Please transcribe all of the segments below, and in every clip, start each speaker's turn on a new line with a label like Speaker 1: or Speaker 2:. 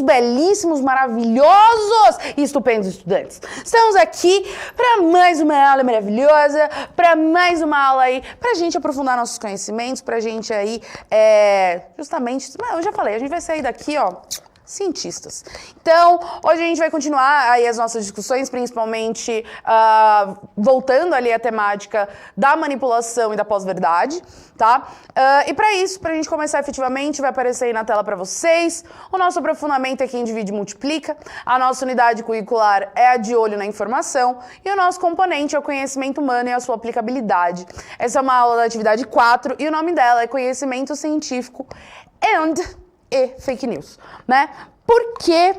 Speaker 1: belíssimos, maravilhosos e estupendos estudantes. Estamos aqui para mais uma aula maravilhosa, para mais uma aula aí, pra gente aprofundar nossos conhecimentos, pra gente aí, justamente, eu já falei, a gente vai sair daqui, ó, cientistas. Então, hoje a gente vai continuar aí as nossas discussões, principalmente voltando ali à temática da manipulação e da pós-verdade, tá? E para isso, pra gente começar efetivamente, vai aparecer aí na tela para vocês, o nosso aprofundamento é quem divide e multiplica, a nossa unidade curricular é a de olho na informação e o nosso componente é o conhecimento humano e a sua aplicabilidade. Essa é uma aula da atividade 4 e o nome dela é Conhecimento Científico e Fake News, né? Por que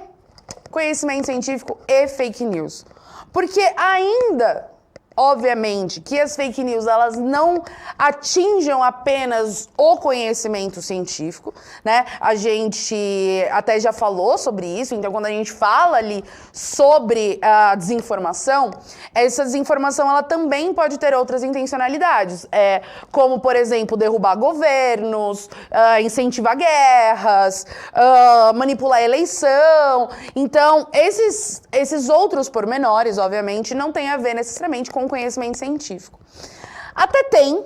Speaker 1: conhecimento científico e fake news? Porque ainda, obviamente, que as fake news, elas não atinjam apenas o conhecimento científico, né? A gente até já falou sobre isso, então quando a gente fala ali sobre a desinformação, essa desinformação, ela também pode ter outras intencionalidades, como, por exemplo, derrubar governos, incentivar guerras, manipular a eleição. Então, esses outros pormenores, obviamente, não têm a ver necessariamente com conhecimento científico. Até tem,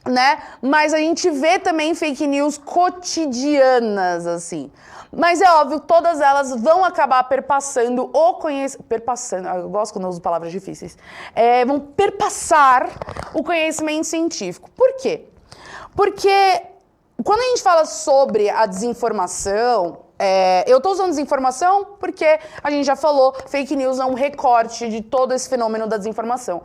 Speaker 1: né? Mas a gente vê também fake news cotidianas, assim. Mas é óbvio, todas elas vão acabar perpassando o conhecimento... Perpassando, eu gosto quando eu uso palavras difíceis. Vão perpassar o conhecimento científico. Por quê? Porque quando a gente fala sobre a desinformação... eu tô usando desinformação porque a gente já falou, fake news é um recorte de todo esse fenômeno da desinformação.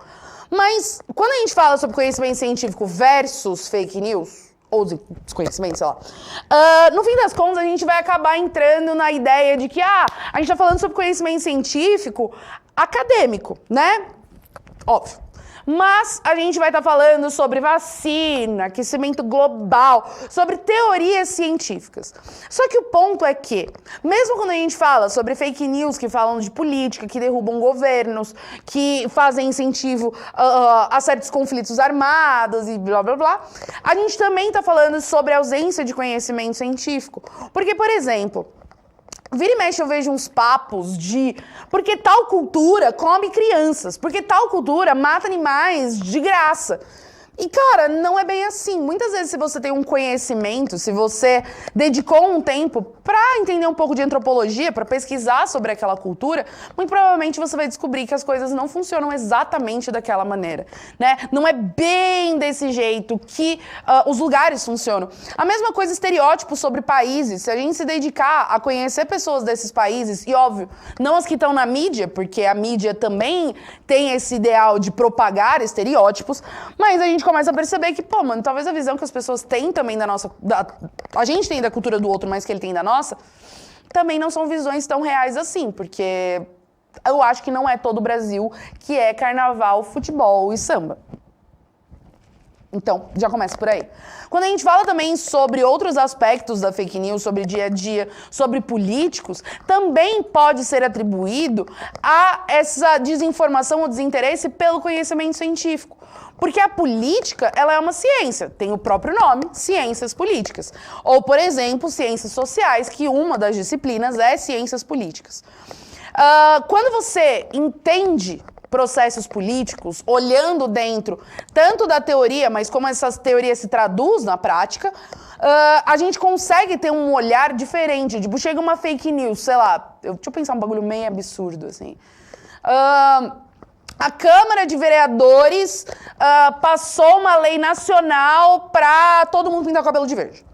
Speaker 1: Mas quando a gente fala sobre conhecimento científico versus fake news, ou desconhecimento, sei lá, no fim das contas a gente vai acabar entrando na ideia de que, a gente tá falando sobre conhecimento científico acadêmico, né? Óbvio. Mas a gente vai estar falando sobre vacina, aquecimento global, sobre teorias científicas. Só que o ponto é que, mesmo quando a gente fala sobre fake news que falam de política, que derrubam governos, que fazem incentivo a certos conflitos armados e blá blá blá, a gente também está falando sobre a ausência de conhecimento científico. Porque, por exemplo, vira e mexe eu vejo uns papos de porque tal cultura come crianças, porque tal cultura mata animais de graça. E, cara, não é bem assim. Muitas vezes, se você tem um conhecimento, se você dedicou um tempo para entender um pouco de antropologia, para pesquisar sobre aquela cultura, muito provavelmente você vai descobrir que as coisas não funcionam exatamente daquela maneira, né? Não é bem desse jeito que os lugares funcionam. A mesma coisa, estereótipos sobre países. Se a gente se dedicar a conhecer pessoas desses países, e óbvio, não as que estão na mídia, porque a mídia também tem esse ideal de propagar estereótipos, mas a gente começa a perceber que, talvez a visão que as pessoas têm também da nossa... a gente tem da cultura do outro, mas que ele tem da nossa, também não são visões tão reais assim, porque eu acho que não é todo o Brasil que é carnaval, futebol e samba. Então, já começa por aí. Quando a gente fala também sobre outros aspectos da fake news, sobre dia a dia, sobre políticos, também pode ser atribuído a essa desinformação ou desinteresse pelo conhecimento científico. Porque a política, ela é uma ciência, tem o próprio nome, ciências políticas. Ou, por exemplo, ciências sociais, que uma das disciplinas é ciências políticas. Quando você entende processos políticos, olhando dentro tanto da teoria, mas como essas teorias se traduzem na prática, a gente consegue ter um olhar diferente. Tipo, chega uma fake news, sei lá, deixa eu pensar um bagulho meio absurdo, assim. A Câmara de Vereadores passou uma lei nacional pra todo mundo pintar o cabelo de verde.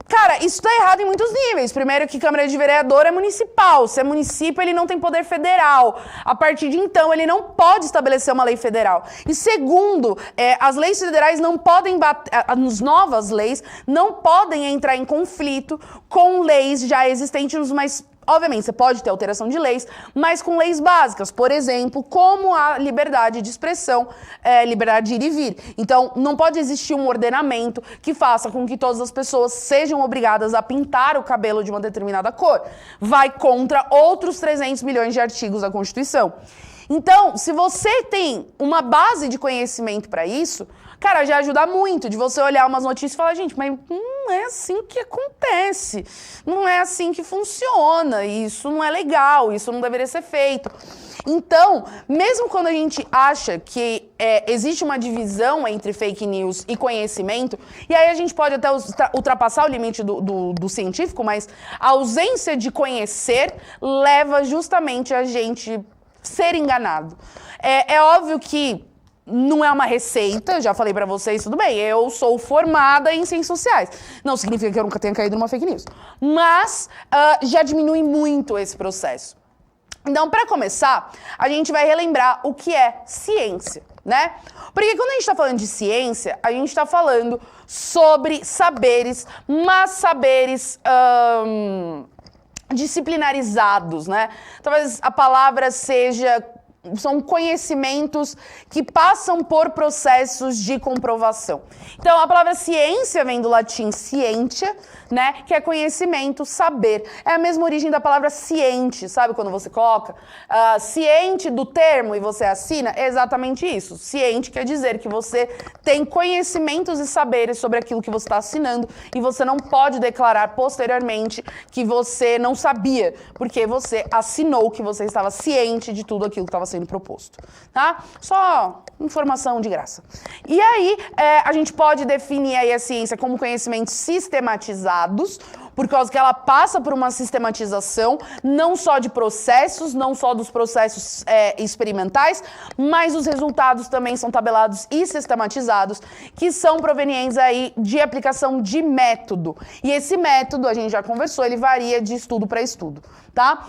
Speaker 1: Cara, isso tá errado em muitos níveis. Primeiro que Câmara de Vereador é municipal. Se é município, ele não tem poder federal. A partir de então, ele não pode estabelecer uma lei federal. E segundo, as leis federais não podem as novas leis não podem entrar em conflito com leis já existentes, mas obviamente, você pode ter alteração de leis, mas com leis básicas, por exemplo, como a liberdade de expressão, liberdade de ir e vir. Então, não pode existir um ordenamento que faça com que todas as pessoas sejam obrigadas a pintar o cabelo de uma determinada cor. Vai contra outros 300 milhões de artigos da Constituição. Então, se você tem uma base de conhecimento para isso, cara, já ajuda muito de você olhar umas notícias e falar, gente, mas não é assim que acontece, não é assim que funciona, isso não é legal, isso não deveria ser feito. Então, mesmo quando a gente acha que existe uma divisão entre fake news e conhecimento, e aí a gente pode até ultrapassar o limite do científico, mas a ausência de conhecer leva justamente a gente ser enganado. É óbvio que não é uma receita, já falei pra vocês, tudo bem, eu sou formada em ciências sociais. Não significa que eu nunca tenha caído numa fake news. Mas já diminui muito esse processo. Então, para começar, a gente vai relembrar o que é ciência, né? Porque quando a gente está falando de ciência, a gente está falando sobre saberes, mas saberes disciplinarizados, né? Talvez a palavra são conhecimentos que passam por processos de comprovação. Então, a palavra ciência vem do latim scientia, né? Que é conhecimento, saber. É a mesma origem da palavra ciente, sabe? Quando você coloca ciente do termo e você assina, é exatamente isso. Ciente quer dizer que você tem conhecimentos e saberes sobre aquilo que você está assinando e você não pode declarar posteriormente que você não sabia, porque você assinou que você estava ciente de tudo aquilo que estava sendo proposto, tá? Só informação de graça. E aí, a gente pode definir aí a ciência como conhecimentos sistematizados, por causa que ela passa por uma sistematização, não só de processos, não só dos processos experimentais, mas os resultados também são tabelados e sistematizados, que são provenientes aí de aplicação de método. E esse método, a gente já conversou, ele varia de estudo para estudo, tá?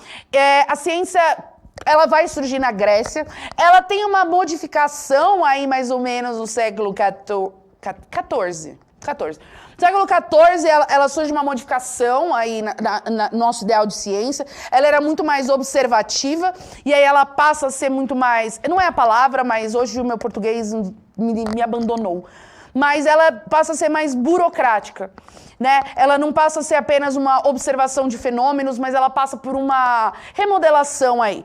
Speaker 1: A ciência, ela vai surgir na Grécia, ela tem uma modificação aí mais ou menos no século XIV. Século XIV, ela surge uma modificação aí no nosso ideal de ciência. Ela era muito mais observativa e aí ela passa a ser muito mais... Não é a palavra, mas hoje o meu português me abandonou. Mas ela passa a ser mais burocrática, né? Ela não passa a ser apenas uma observação de fenômenos, mas ela passa por uma remodelação aí.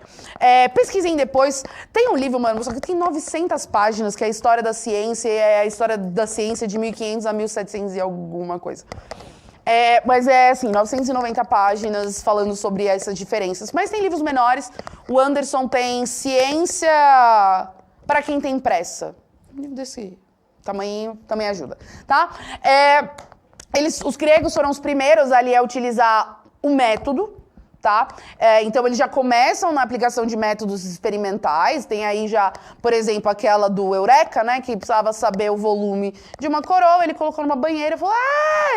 Speaker 1: Pesquisem depois. Tem um livro, mano, só que tem 900 páginas, que é a história da ciência, e é a história da ciência de 1500 a 1700 e alguma coisa. Mas assim, 990 páginas falando sobre essas diferenças. Mas tem livros menores. O Anderson tem Ciência para quem tem pressa. Um livro desse tamanho também ajuda, tá? Os gregos foram os primeiros ali a utilizar o método, tá? Então, eles já começam na aplicação de métodos experimentais. Tem aí já, por exemplo, aquela do Eureka, né? Que precisava saber o volume de uma coroa. Ele colocou numa banheira e falou,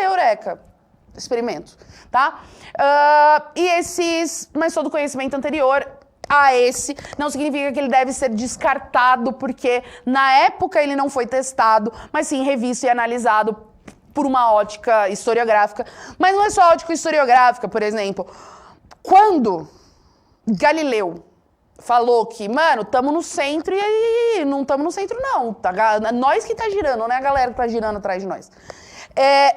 Speaker 1: Eureka! Experimento, tá? Mas todo conhecimento anterior a esse não significa que ele deve ser descartado, porque na época ele não foi testado, mas sim revisto e analisado por uma ótica historiográfica. Mas não é só ótica historiográfica, por exemplo. Quando Galileu falou que, mano, tamo no centro, e aí não tamo no centro não, tá? Nós que tá girando, não é a galera que tá girando atrás de nós.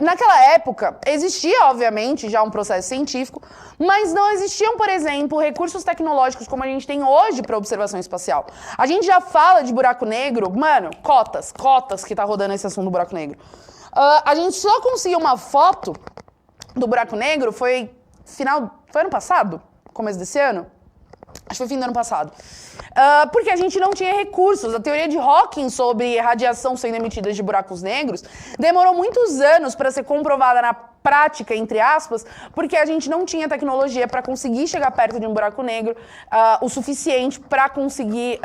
Speaker 1: Naquela época, existia, obviamente, já um processo científico, mas não existiam, por exemplo, recursos tecnológicos como a gente tem hoje para observação espacial. A gente já fala de buraco negro, mano, cotas que tá rodando esse assunto do buraco negro. A gente só conseguiu uma foto do buraco negro, foi ano passado? Começo desse ano? Acho que foi fim do ano passado. Porque a gente não tinha recursos. A teoria de Hawking sobre radiação sendo emitida de buracos negros demorou muitos anos para ser comprovada na prática, entre aspas, porque a gente não tinha tecnologia para conseguir chegar perto de um buraco negro o suficiente para conseguir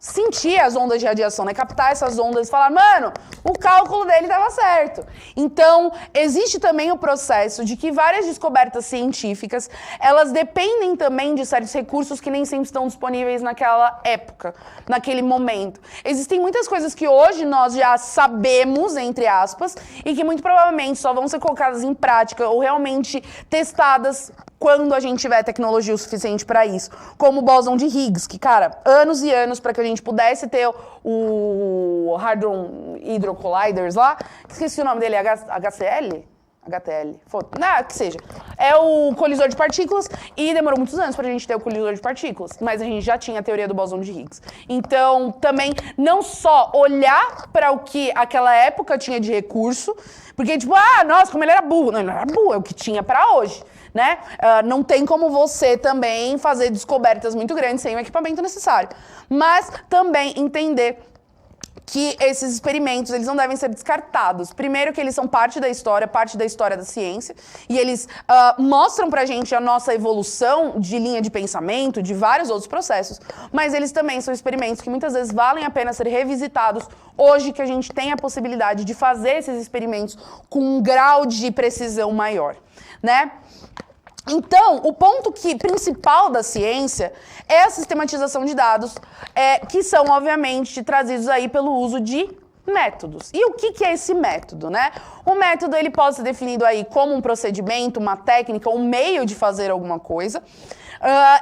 Speaker 1: sentir as ondas de radiação, né? Captar essas ondas e falar, mano, o cálculo dele estava certo. Então, existe também o processo de que várias descobertas científicas, elas dependem também de certos recursos que nem sempre estão disponíveis naquela época, naquele momento. Existem muitas coisas que hoje nós já sabemos, entre aspas, e que muito provavelmente só vão ser colocadas em prática ou realmente testadas quando a gente tiver tecnologia o suficiente para isso. Como o bóson de Higgs, que, cara, anos e anos para que a gente pudesse ter o Hadron Hydro Colliders lá. Esqueci o nome dele, HCl? HTL, que seja. É o colisor de partículas e demorou muitos anos pra gente ter o colisor de partículas, mas a gente já tinha a teoria do bóson de Higgs. Então, também, não só olhar para o que aquela época tinha de recurso, porque tipo, nossa, como ele era burro. Não, ele não era burro, é o que tinha pra hoje, né? Não tem como você também fazer descobertas muito grandes sem o equipamento necessário. Mas também entender que esses experimentos, eles não devem ser descartados. Primeiro que eles são parte da história da ciência, e eles mostram pra gente a nossa evolução de linha de pensamento, de vários outros processos, mas eles também são experimentos que muitas vezes valem a pena ser revisitados hoje que a gente tem a possibilidade de fazer esses experimentos com um grau de precisão maior, né? Então, o ponto principal da ciência é a sistematização de dados, que são, obviamente, trazidos aí pelo uso de métodos. E o que é esse método, né? O método, ele pode ser definido aí como um procedimento, uma técnica, um meio de fazer alguma coisa.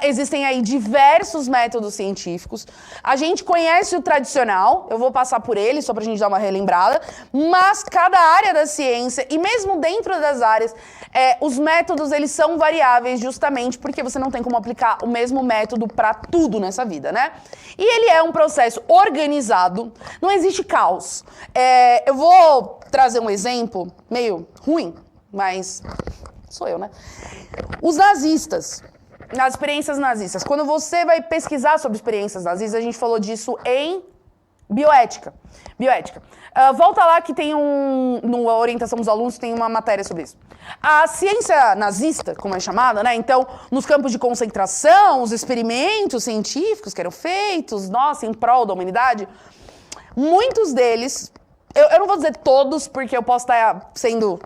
Speaker 1: Existem aí diversos métodos científicos. A gente conhece o tradicional, eu vou passar por ele só pra gente dar uma relembrada, mas cada área da ciência, e mesmo dentro das áreas, os métodos, eles são variáveis justamente porque você não tem como aplicar o mesmo método pra tudo nessa vida, né? E ele é um processo organizado, não existe caos. Eu vou trazer um exemplo meio ruim, mas sou eu, né? Os nazistas. Nas experiências nazistas. Quando você vai pesquisar sobre experiências nazistas, a gente falou disso em bioética. Volta lá que tem na orientação dos alunos, tem uma matéria sobre isso. A ciência nazista, como é chamada, né? Então, nos campos de concentração, os experimentos científicos que eram feitos, em prol da humanidade, muitos deles, eu não vou dizer todos, porque eu posso estar sendo...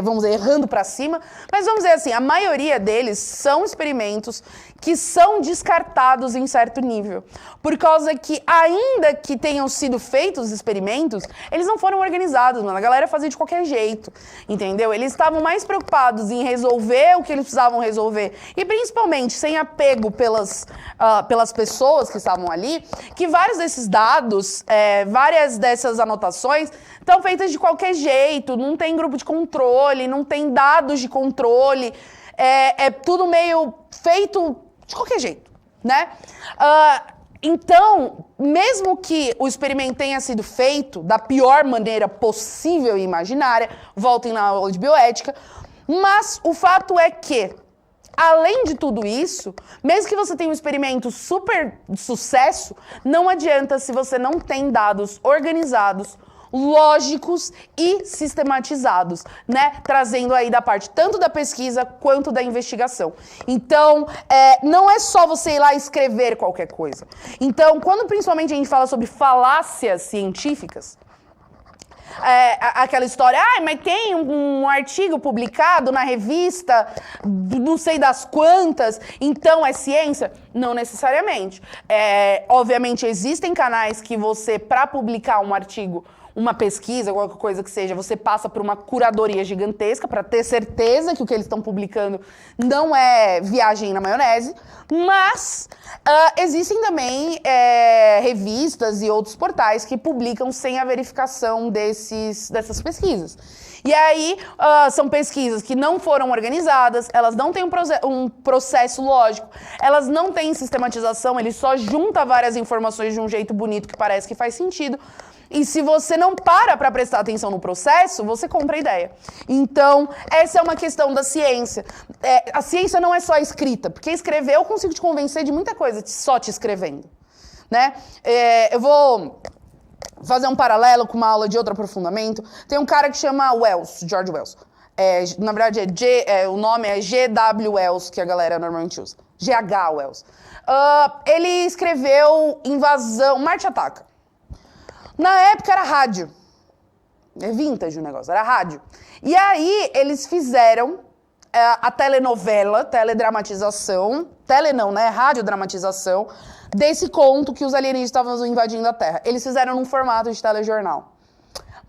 Speaker 1: vamos dizer, errando pra cima, mas vamos dizer assim, a maioria deles são experimentos que são descartados em certo nível, por causa que, ainda que tenham sido feitos os experimentos, eles não foram organizados, mano, a galera fazia de qualquer jeito, entendeu? Eles estavam mais preocupados em resolver o que eles precisavam resolver, e principalmente sem apego pelas pessoas que estavam ali, que vários desses dados, várias dessas anotações, estão feitas de qualquer jeito, não tem grupo de controle, não tem dados de controle, é tudo meio feito de qualquer jeito, né? Então, mesmo que o experimento tenha sido feito da pior maneira possível e imaginária, voltem na aula de bioética, mas o fato é que, além de tudo isso, mesmo que você tenha um experimento super de sucesso, não adianta se você não tem dados organizados, lógicos e sistematizados, né? Trazendo aí da parte tanto da pesquisa quanto da investigação. Então, não é só você ir lá e escrever qualquer coisa. Então, quando principalmente a gente fala sobre falácias científicas, aquela história, mas tem um artigo publicado na revista, não sei das quantas, então é ciência? Não necessariamente. Obviamente, existem canais que você, para publicar um artigo, uma pesquisa, qualquer coisa que seja, você passa por uma curadoria gigantesca para ter certeza que o que eles estão publicando não é viagem na maionese, mas existem também revistas e outros portais que publicam sem a verificação dessas pesquisas. E aí, são pesquisas que não foram organizadas, elas não têm um processo lógico, elas não têm sistematização, ele só junta várias informações de um jeito bonito que parece que faz sentido. E se você não para prestar atenção no processo, você compra a ideia. Então, essa é uma questão da ciência. A ciência não é só escrita, porque escrever eu consigo te convencer de muita coisa só te escrevendo, né? Eu vou fazer um paralelo com uma aula de outro aprofundamento. Tem um cara que chama Wells, George Wells. Na verdade, o nome é G.W. Wells, que a galera normalmente usa. G.H. Wells. Ele escreveu Invasão, Marte Ataca. Na época era rádio. É vintage o negócio, era rádio. E aí eles fizeram a telenovela, teledramatização, radiodramatização, desse conto que os alienígenas estavam invadindo a Terra. Eles fizeram num formato de telejornal.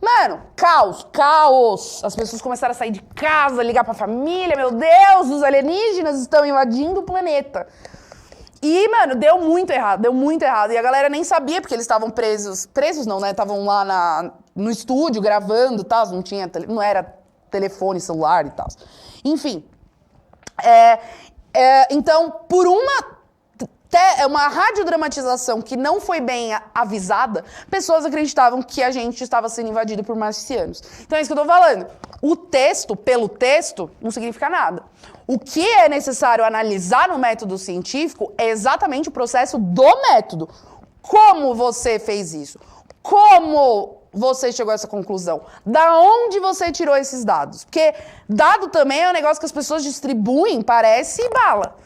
Speaker 1: Mano, caos. As pessoas começaram a sair de casa, ligar pra família. Meu Deus, os alienígenas estão invadindo o planeta. E, mano, deu muito errado. E a galera nem sabia, porque eles estavam presos não, né? Estavam lá no estúdio gravando e tal, não era telefone, celular e tal. Enfim. Então, por uma radiodramatização que não foi bem avisada, pessoas acreditavam que a gente estava sendo invadido por marcianos. Então é isso que eu tô falando. O texto, pelo texto, não significa nada. O que é necessário analisar no método científico é exatamente o processo do método. Como você fez isso? Como você chegou a essa conclusão? Da onde você tirou esses dados? Porque dado também é um negócio que as pessoas distribuem, parece bala.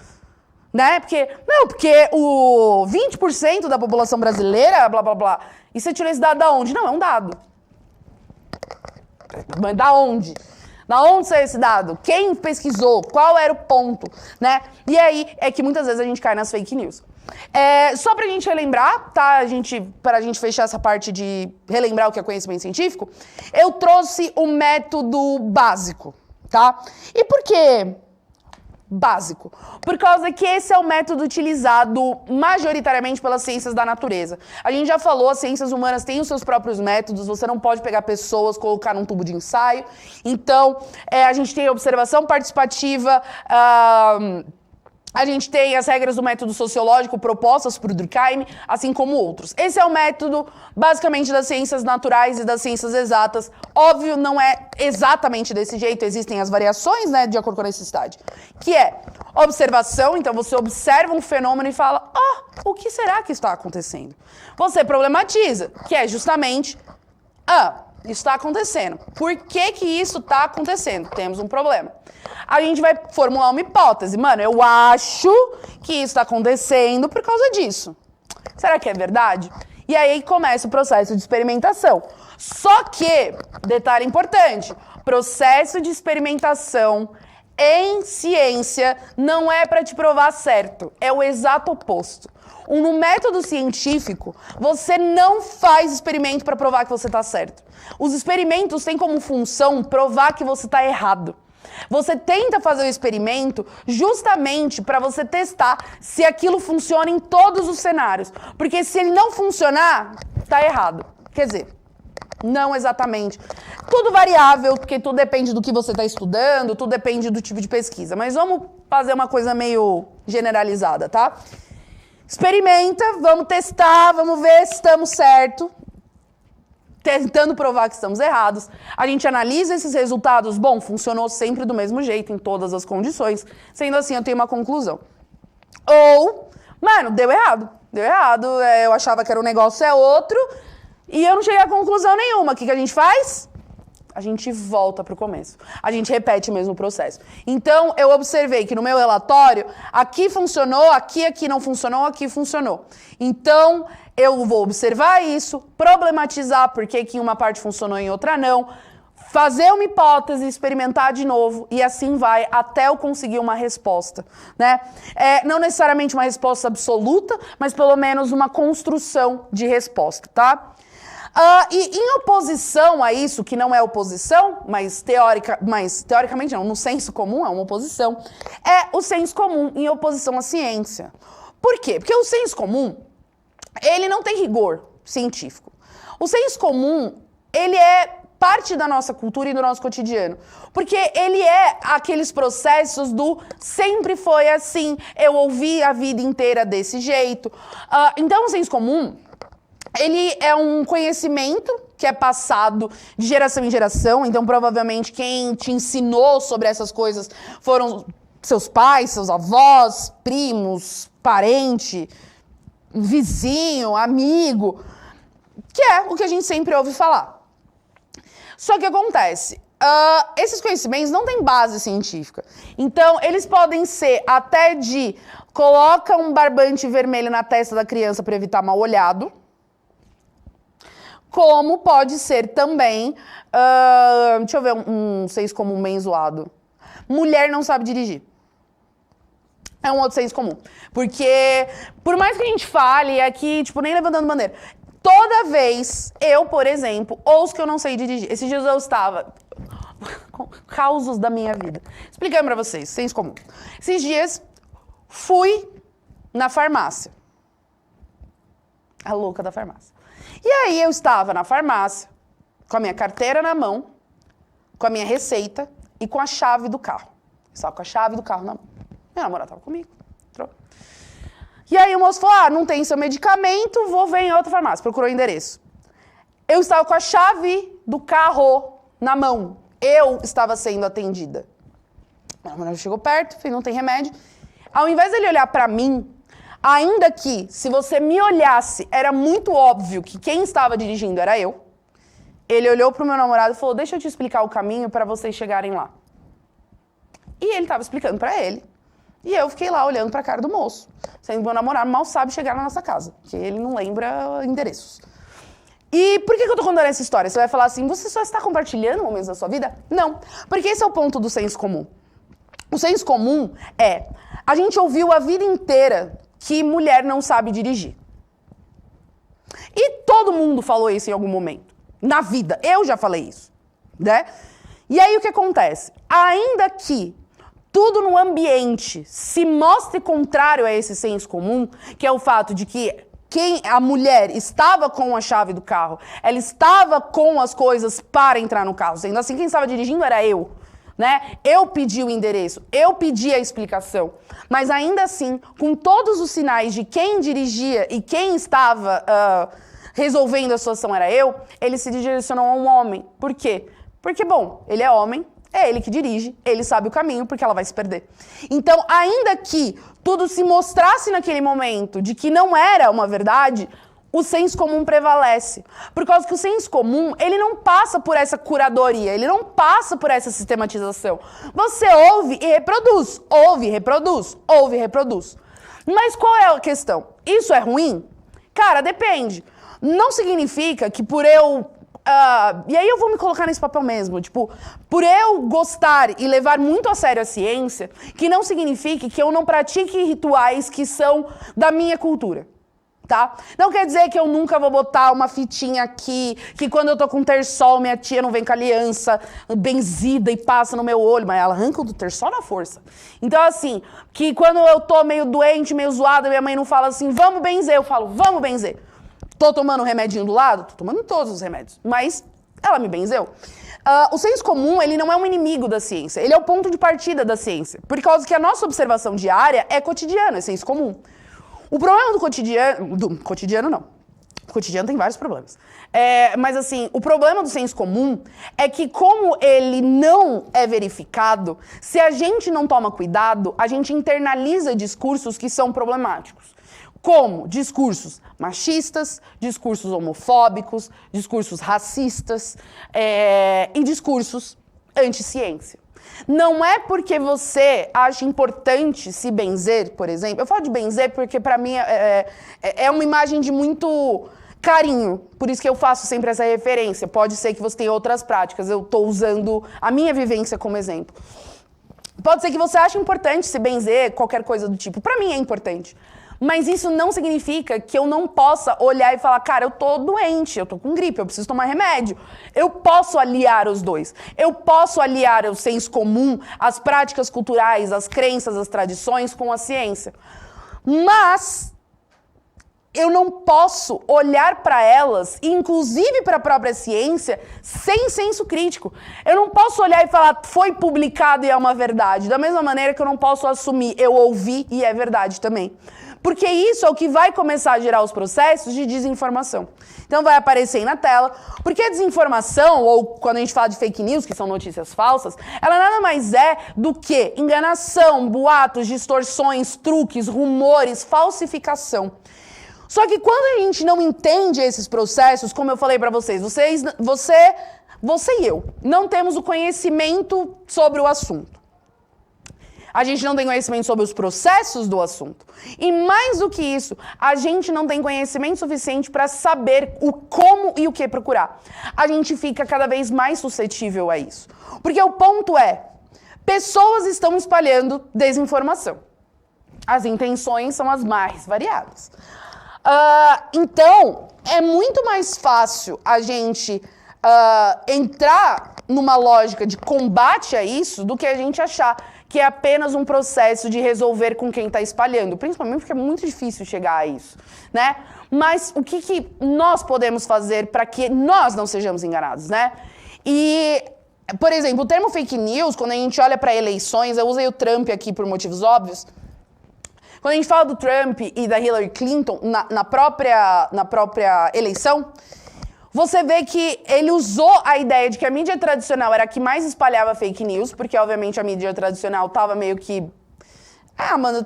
Speaker 1: Né? Porque o 20% da população brasileira, blá, blá, blá. E você tirou esse dado da onde? Não, é um dado. Mas da onde? Da onde saiu esse dado? Quem pesquisou? Qual era o ponto? Né? E aí é que muitas vezes a gente cai nas fake news. Só pra gente relembrar, tá? Pra gente fechar essa parte de relembrar o que é conhecimento científico, eu trouxe o método básico, tá? E por quê? Básico. Por causa que esse é o método utilizado majoritariamente pelas ciências da natureza. A gente já falou, as ciências humanas têm os seus próprios métodos, você não pode pegar pessoas, colocar num tubo de ensaio. Então, a gente tem a observação participativa, a gente tem as regras do método sociológico propostas por Durkheim, assim como outros. Esse é o método, basicamente, das ciências naturais e das ciências exatas. Óbvio, não é exatamente desse jeito, existem as variações, né, de acordo com a necessidade. Que é observação, então você observa um fenômeno e fala, o que será que está acontecendo? Você problematiza, que é justamente, isso está acontecendo. Por que que isso está acontecendo? Temos um problema. A gente vai formular uma hipótese. Mano, eu acho que isso está acontecendo por causa disso. Será que é verdade? E aí começa o processo de experimentação. Só que, detalhe importante, processo de experimentação em ciência não é para te provar certo. É o exato oposto. No método científico, você não faz experimento para provar que você está certo. Os experimentos têm como função provar que você está errado. Você tenta fazer o experimento justamente para você testar se aquilo funciona em todos os cenários. Porque se ele não funcionar, está errado. Quer dizer, não exatamente. Tudo variável, porque tudo depende do que você está estudando, tudo depende do tipo de pesquisa. Mas vamos fazer uma coisa meio generalizada, tá? Experimenta, vamos testar, vamos ver se estamos certo, tentando provar que estamos errados. A gente analisa esses resultados, bom, funcionou sempre do mesmo jeito, em todas as condições. Sendo assim, eu tenho uma conclusão. Ou, mano, deu errado, eu achava que era um negócio, é outro, e eu não cheguei a conclusão nenhuma. O que a gente faz? A gente volta para o começo. A gente repete o mesmo processo. Então, eu observei que no meu relatório, aqui funcionou, aqui não funcionou, aqui funcionou. Então, eu vou observar isso, problematizar por que em uma parte funcionou e em outra não, fazer uma hipótese, experimentar de novo, e assim vai até eu conseguir uma resposta, né? Não necessariamente uma resposta absoluta, mas pelo menos uma construção de resposta, tá? E em oposição a isso, que não é oposição, mas teoricamente não, no senso comum é uma oposição, é o senso comum em oposição à ciência. Por quê? Porque o senso comum, ele não tem rigor científico. O senso comum, ele é parte da nossa cultura e do nosso cotidiano. Porque ele é aqueles processos do sempre foi assim, eu ouvi a vida inteira desse jeito. Então, o senso comum, ele é um conhecimento que é passado de geração em geração, então provavelmente quem te ensinou sobre essas coisas foram seus pais, seus avós, primos, parente, vizinho, amigo, que é o que a gente sempre ouve falar. Só que acontece, esses conhecimentos não têm base científica, então eles podem ser até de coloca um barbante vermelho na testa da criança para evitar mal olhado, como pode ser também, deixa eu ver um senso comum bem zoado. Mulher não sabe dirigir. É um outro senso comum. Porque, por mais que a gente fale aqui, tipo, nem levantando bandeira, toda vez, eu, por exemplo, ouço que eu não sei dirigir. Esses dias eu estava com causos da minha vida. Explicando pra vocês, senso comum. Esses dias, fui na farmácia. A louca da farmácia. E aí eu estava na farmácia, com a minha carteira na mão, com a minha receita e com a chave do carro. Estava com a chave do carro na mão. Meu namorado estava comigo. Entrou. E aí o moço falou, não tem seu medicamento, vou ver em outra farmácia. Procurou o endereço. Eu estava com a chave do carro na mão. Eu estava sendo atendida. Meu namorado chegou perto, falei, não tem remédio. Ao invés dele olhar pra mim, ainda que, se você me olhasse, era muito óbvio que quem estava dirigindo era eu, ele olhou pro meu namorado e falou, deixa eu te explicar o caminho para vocês chegarem lá. E ele estava explicando pra ele. E eu fiquei lá olhando pra cara do moço. Sendo que meu namorado mal sabe chegar na nossa casa, porque ele não lembra endereços. E por que eu tô contando essa história? Você vai falar assim, você só está compartilhando momentos da sua vida? Não, porque esse é o ponto do senso comum. O senso comum é, a gente ouviu a vida inteira que mulher não sabe dirigir. E todo mundo falou isso em algum momento, na vida. Eu já falei isso, né? E aí o que acontece? Ainda que tudo no ambiente se mostre contrário a esse senso comum, que é o fato de que a mulher estava com a chave do carro, ela estava com as coisas para entrar no carro, sendo assim, quem estava dirigindo era eu, né? Eu pedi o endereço, eu pedi a explicação, mas ainda assim, com todos os sinais de quem dirigia e quem estava resolvendo a situação era eu, ele se direcionou a um homem. Por quê? Porque, bom, ele é homem, é ele que dirige, ele sabe o caminho, porque ela vai se perder. Então, ainda que tudo se mostrasse naquele momento de que não era uma verdade, o senso comum prevalece. Por causa que o senso comum, ele não passa por essa curadoria, ele não passa por essa sistematização. Você ouve e reproduz, ouve e reproduz, ouve e reproduz. Mas qual é a questão? Isso é ruim? Cara, depende. Não significa que por eu... e aí eu vou me colocar nesse papel mesmo, tipo, por eu gostar e levar muito a sério a ciência, que não signifique que eu não pratique rituais que são da minha cultura, tá? Não quer dizer que eu nunca vou botar uma fitinha aqui, que quando eu tô com terçol, minha tia não vem com aliança benzida e passa no meu olho, mas ela arranca o do terçol na força. Então, assim, que quando eu tô meio doente, meio zoada, minha mãe não fala assim, vamos benzer, eu falo, vamos benzer. Tô tomando um remedinho do lado? Tô tomando todos os remédios. Mas ela me benzeu. O senso comum, ele não é um inimigo da ciência. Ele é o ponto de partida da ciência. Por causa que a nossa observação diária é cotidiana, é senso comum. O problema do cotidiano... cotidiano não. O cotidiano tem vários problemas. Mas assim, o problema do senso comum é que como ele não é verificado, se a gente não toma cuidado, a gente internaliza discursos que são problemáticos. Como discursos machistas, discursos homofóbicos, discursos racistas e discursos anti-ciência. Não é porque você acha importante se benzer, por exemplo. Eu falo de benzer porque pra mim é uma imagem de muito carinho. Por isso que eu faço sempre essa referência. Pode ser que você tenha outras práticas. Eu tô usando a minha vivência como exemplo. Pode ser que você ache importante se benzer, qualquer coisa do tipo. Pra mim é importante. Mas isso não significa que eu não possa olhar e falar, cara, eu tô doente, eu tô com gripe, eu preciso tomar remédio. Eu posso aliar os dois. Eu posso aliar o senso comum, as práticas culturais, as crenças, as tradições com a ciência. Mas eu não posso olhar para elas, inclusive para a própria ciência, sem senso crítico. Eu não posso olhar e falar, foi publicado e é uma verdade. Da mesma maneira que eu não posso assumir, eu ouvi e é verdade também. Porque isso é o que vai começar a gerar os processos de desinformação. Então vai aparecer aí na tela. Porque a desinformação, ou quando a gente fala de fake news, que são notícias falsas, ela nada mais é do que enganação, boatos, distorções, truques, rumores, falsificação. Só que quando a gente não entende esses processos, como eu falei pra vocês, você e eu não temos o conhecimento sobre o assunto. A gente não tem conhecimento sobre os processos do assunto. E mais do que isso, a gente não tem conhecimento suficiente para saber o como e o que procurar. A gente fica cada vez mais suscetível a isso. Porque o ponto é, pessoas estão espalhando desinformação. As intenções são as mais variadas. Então, é muito mais fácil a gente entrar numa lógica de combate a isso do que a gente achar que é apenas um processo de resolver com quem está espalhando. Principalmente porque é muito difícil chegar a isso, né? Mas o que nós podemos fazer para que nós não sejamos enganados, né? E Por exemplo, o termo fake news, quando a gente olha para eleições, eu usei o Trump aqui por motivos óbvios. Quando a gente fala do Trump e da Hillary Clinton na própria eleição, você vê que ele usou a ideia de que a mídia tradicional era a que mais espalhava fake news, porque obviamente a mídia tradicional tava meio que...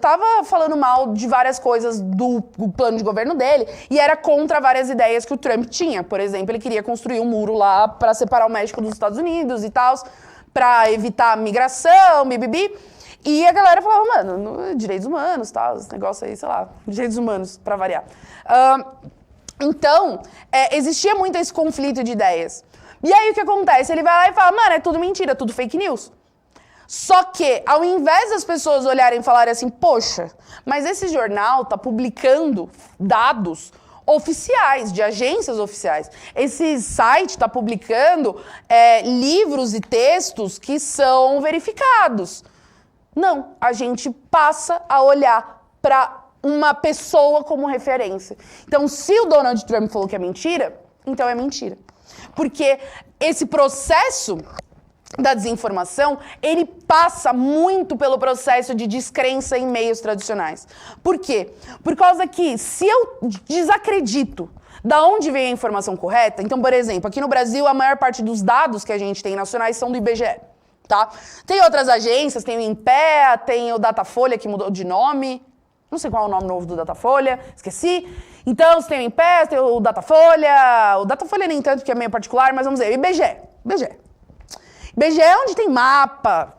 Speaker 1: tava falando mal de várias coisas do plano de governo dele e era contra várias ideias que o Trump tinha. Por exemplo, ele queria construir um muro lá pra separar o México dos Estados Unidos e tal, pra evitar migração, bibibi. E a galera falava, direitos humanos, tal, esse negócio aí, sei lá, direitos humanos, pra variar. Então, existia muito esse conflito de ideias. E aí o que acontece? Ele vai lá e fala, é tudo mentira, tudo fake news. Só que, ao invés das pessoas olharem e falarem assim, poxa, mas esse jornal tá publicando dados oficiais, de agências oficiais. Esse site tá publicando livros e textos que são verificados. Não, a gente passa a olhar para uma pessoa como referência. Então, se o Donald Trump falou que é mentira, então é mentira. Porque esse processo da desinformação, ele passa muito pelo processo de descrença em meios tradicionais. Por quê? Por causa que, se eu desacredito da onde vem a informação correta, então, por exemplo, aqui no Brasil, a maior parte dos dados que a gente tem nacionais são do IBGE, tá? Tem outras agências, tem o INPEA, tem o Datafolha, que mudou de nome. Não sei qual é o nome novo do Datafolha, esqueci. Então, você tem o INPEA, tem o Datafolha. O Datafolha nem tanto, porque é meio particular, mas vamos dizer, o IBGE. IBGE é onde tem mapa,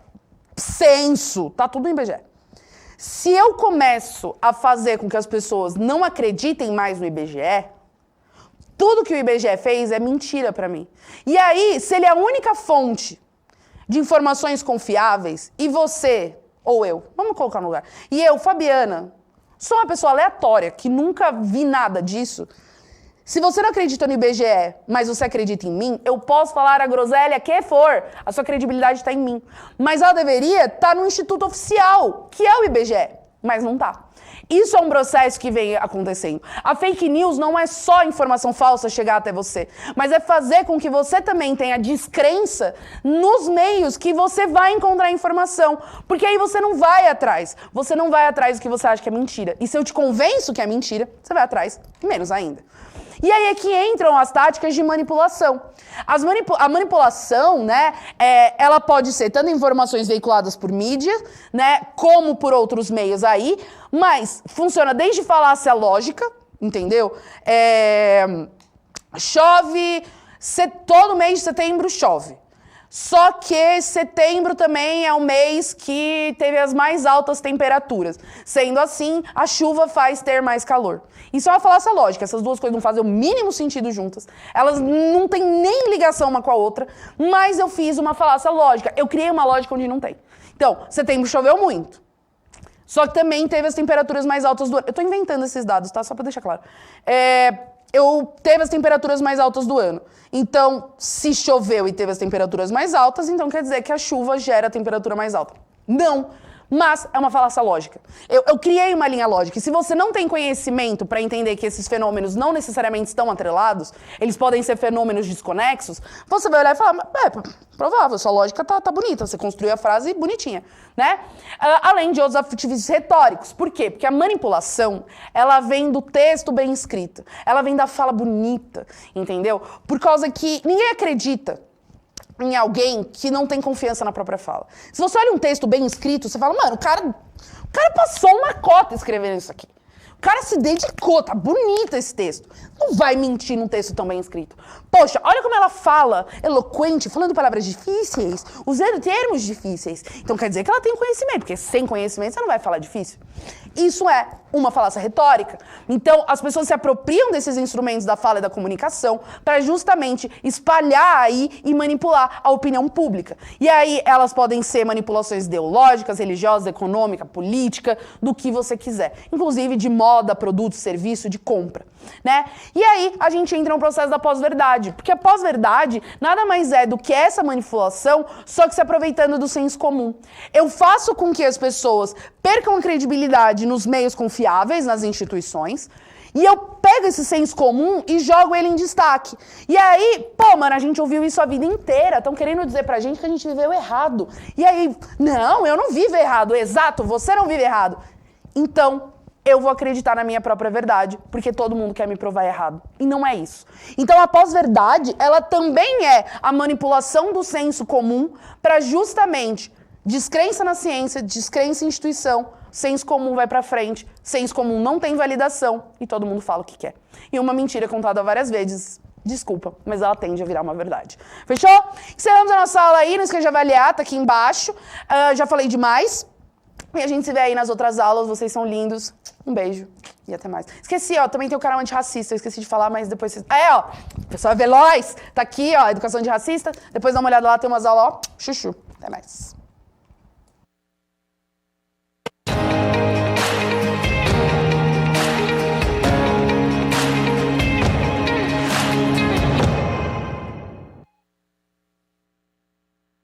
Speaker 1: censo, tá tudo no IBGE. Se eu começo a fazer com que as pessoas não acreditem mais no IBGE, tudo que o IBGE fez é mentira pra mim. E aí, se ele é a única fonte de informações confiáveis, e você, ou eu, vamos colocar no lugar, e eu, Fabiana, sou uma pessoa aleatória, que nunca vi nada disso. Se você não acredita no IBGE, mas você acredita em mim, eu posso falar a groselha que for, a sua credibilidade está em mim. Mas ela deveria estar no instituto oficial, que é o IBGE, mas não está. Isso é um processo que vem acontecendo. A fake news não é só informação falsa chegar até você, mas é fazer com que você também tenha descrença nos meios que você vai encontrar informação. Porque aí você não vai atrás. Você não vai atrás do que você acha que é mentira. E se eu te convenço que é mentira, você vai atrás menos ainda. E aí é que entram as táticas de manipulação. A manipulação, né, ela pode ser tanto informações veiculadas por mídia, né, como por outros meios aí, mas funciona desde falácia lógica, entendeu? Todo mês de setembro chove. Só que setembro também é o mês que teve as mais altas temperaturas. Sendo assim, a chuva faz ter mais calor. Isso é uma falácia lógica. Essas duas coisas não fazem o mínimo sentido juntas. Elas não têm nem ligação uma com a outra, mas eu fiz uma falácia lógica. Eu criei uma lógica onde não tem. Então, setembro choveu muito. Só que também teve as temperaturas mais altas do ano. Eu tô inventando esses dados, tá? Só pra deixar claro. Teve as temperaturas mais altas do ano. Então, se choveu e teve as temperaturas mais altas, então quer dizer que a chuva gera a temperatura mais alta. Não, mas é uma falácia lógica. Eu criei uma linha lógica. E se você não tem conhecimento para entender que esses fenômenos não necessariamente estão atrelados, eles podem ser fenômenos desconexos, você vai olhar e falar, provável, sua lógica tá bonita, você construiu a frase bonitinha, né? Além de outros artifícios retóricos. Por quê? Porque a manipulação, ela vem do texto bem escrito, ela vem da fala bonita, entendeu? Por causa que ninguém acredita em alguém que não tem confiança na própria fala. Se você olha um texto bem escrito, você fala, o cara passou uma cota escrevendo isso aqui. O cara se dedicou, tá bonito esse texto. Não vai mentir num texto tão bem escrito. Poxa, olha como ela fala, eloquente, falando palavras difíceis, usando termos difíceis. Então quer dizer que ela tem conhecimento, porque sem conhecimento você não vai falar difícil. Isso é uma falácia retórica. Então as pessoas se apropriam desses instrumentos da fala e da comunicação para justamente espalhar aí e manipular a opinião pública. E aí elas podem ser manipulações ideológicas, religiosas, econômicas, política, do que você quiser. Inclusive de moda, produto, serviço, de compra, né? E aí a gente entra no processo da pós-verdade, porque a pós-verdade nada mais é do que essa manipulação, só que se aproveitando do senso comum. Eu faço com que as pessoas percam a credibilidade nos meios confiáveis, nas instituições, E eu pego esse senso comum e jogo ele em destaque. E aí, pô, mano, a gente ouviu isso a vida inteira. Estão querendo dizer pra gente que a gente viveu errado. E aí, não, eu não vivo errado. Exato, você não vive errado. Então, eu vou acreditar na minha própria verdade, porque todo mundo quer me provar errado. E não é isso. Então, a pós-verdade, ela também é a manipulação do senso comum para justamente descrença na ciência, descrença em instituição, senso comum vai pra frente, senso comum não tem validação e todo mundo fala o que quer. E uma mentira contada várias vezes, desculpa, mas ela tende a virar uma verdade. Fechou? Encerramos a nossa aula aí, não esqueça de avaliar, tá aqui embaixo. Já falei demais. E a gente se vê aí nas outras aulas, vocês são lindos. Um beijo e até mais. Esqueci, ó, também tem o canal antirracista, eu esqueci de falar, mas depois vocês... ó, o pessoal é veloz, tá aqui, ó, educação antirracista. Depois dá uma olhada lá, tem umas aulas, ó, chuchu. Até mais.